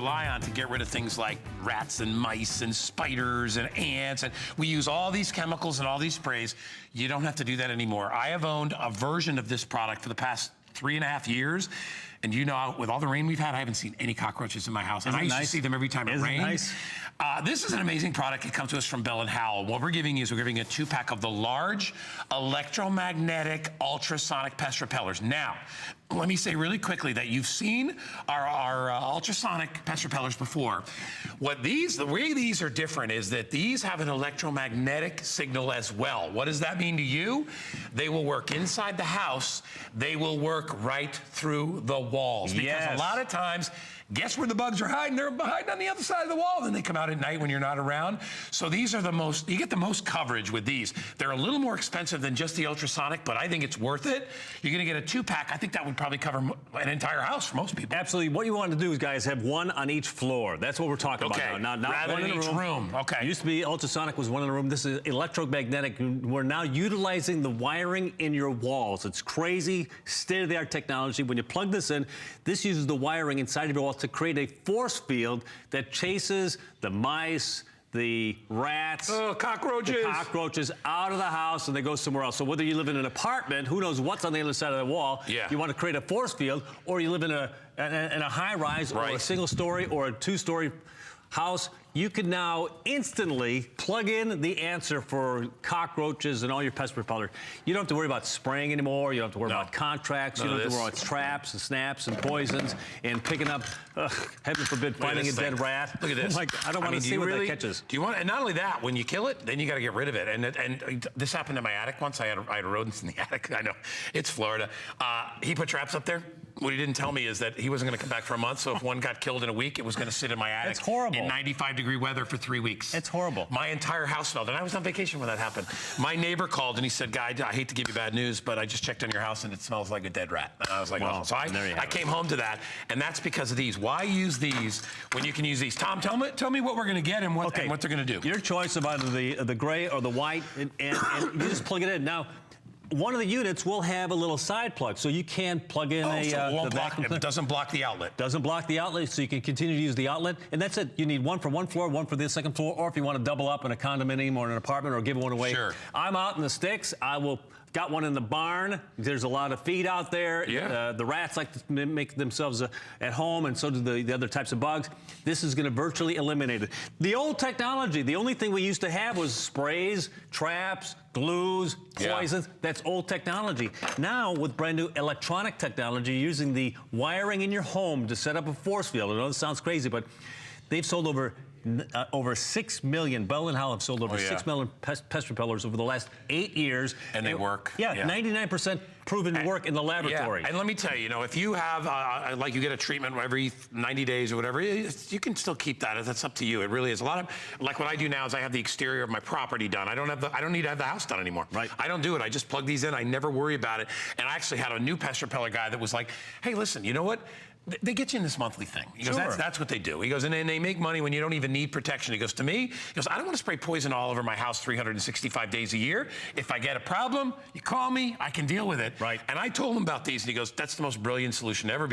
rely on to get rid of things like rats and mice and spiders and ants, and we use all these chemicals and all these sprays. You don't have to do that anymore. I have owned a version of this product for the past 3.5 years, and you know, with all the rain we've had, I haven't seen any cockroaches in my house. And I used to see them every time it rained. Nice? This is an amazing product. It comes to us from Bell & Howell. What we're giving you is we're giving a 2-pack of the large Electromagnetic Ultrasonic Pest Repellers. Now, let me say really quickly that you've seen our ultrasonic pest repellers before. The way these are different is that these have an electromagnetic signal as well. What does that mean to you? They will work inside the house. They will work right through the walls. Because a lot of times, guess where the bugs are hiding? They're hiding on the other side of the wall. Then they come out at night when you're not around. So these are you get the most coverage with these. They're a little more expensive than just the ultrasonic, but I think it's worth it. You're gonna get a 2-pack. I think that would probably cover an entire house for most people. Absolutely. What you want to do is, guys, have one on each floor. That's what we're talking about now. Not rather one than in each room. Okay. It used to be ultrasonic was one in the room. This is electromagnetic. We're now utilizing the wiring in your walls. It's crazy, state-of-the-art technology. When you plug this in, this uses the wiring inside of your walls to create a force field that chases the mice, the rats, cockroaches out of the house, and they go somewhere else. So whether you live in an apartment, who knows what's on the other side of the wall, you want to create a force field, or you live in a high-rise or a single-story or a 2-story house, you can now instantly plug in the answer for cockroaches and all your pest repellers. You don't have to worry about spraying anymore. You don't have to worry about contracts. You don't have to worry about traps and snaps and poisons and picking up, heaven forbid, finding a dead rat. Look at this. I don't want to see what that catches. Do you want? And not only that, when you kill it, then you got to get rid of it. And this happened in my attic once. I had rodents in the attic. I know, it's Florida. He put traps up there. What he didn't tell me is that he wasn't going to come back for a month. So if one got killed in a week, it was going to sit in my attic. It's horrible. In 95-degree weather for 3 weeks. It's horrible. My entire house smelled, and I was on vacation when that happened. My neighbor called and he said, "Guy, I hate to give you bad news, but I just checked on your house and it smells like a dead rat." And I was like, "Oh." So I came home to that, and that's because of these. Why use these when you can use these? Tom, tell me what we're going to get and what they're going to do. Your choice of either the gray or the white, and you just plug it in. Now, one of the units will have a little side plug, so you can plug in it doesn't block the outlet. Doesn't block the outlet, so you can continue to use the outlet, and that's it. You need one for one floor, one for the second floor, or if you want to double up in a condominium or an apartment or give one away. Sure. I'm out in the sticks. Got one in the barn. There's a lot of feed out there. Yeah. The rats like to make themselves at home, and so do the other types of bugs. This is going to virtually eliminate it. The old technology, the only thing we used to have was sprays, traps, glues, poisons. That's old technology. Now, with brand new electronic technology, using the wiring in your home to set up a force field. I know this sounds crazy, but they've sold over 6 million. Bell & Howell have sold over 6 million pest repellers over the last 8 years. And they work. 99% proven to work in the laboratory. And let me tell you, if you have, like you get a treatment every 90 days or whatever, you can still keep that. That's up to you. It really is. A lot of, like what I do now is I have the exterior of my property done. I don't need to have the house done anymore. Right. I don't do it. I just plug these in. I never worry about it. And I actually had a new pest repeller guy that was like, "Hey, listen, you know what? They get you in this monthly thing." He goes, that's what they do. He goes, and they make money when you don't even need protection. He goes, to me, he goes, I don't want to spray poison all over my house 365 days a year. If I get a problem, you call me, I can deal with it. Right. And I told him about these, and he goes, that's the most brilliant solution ever.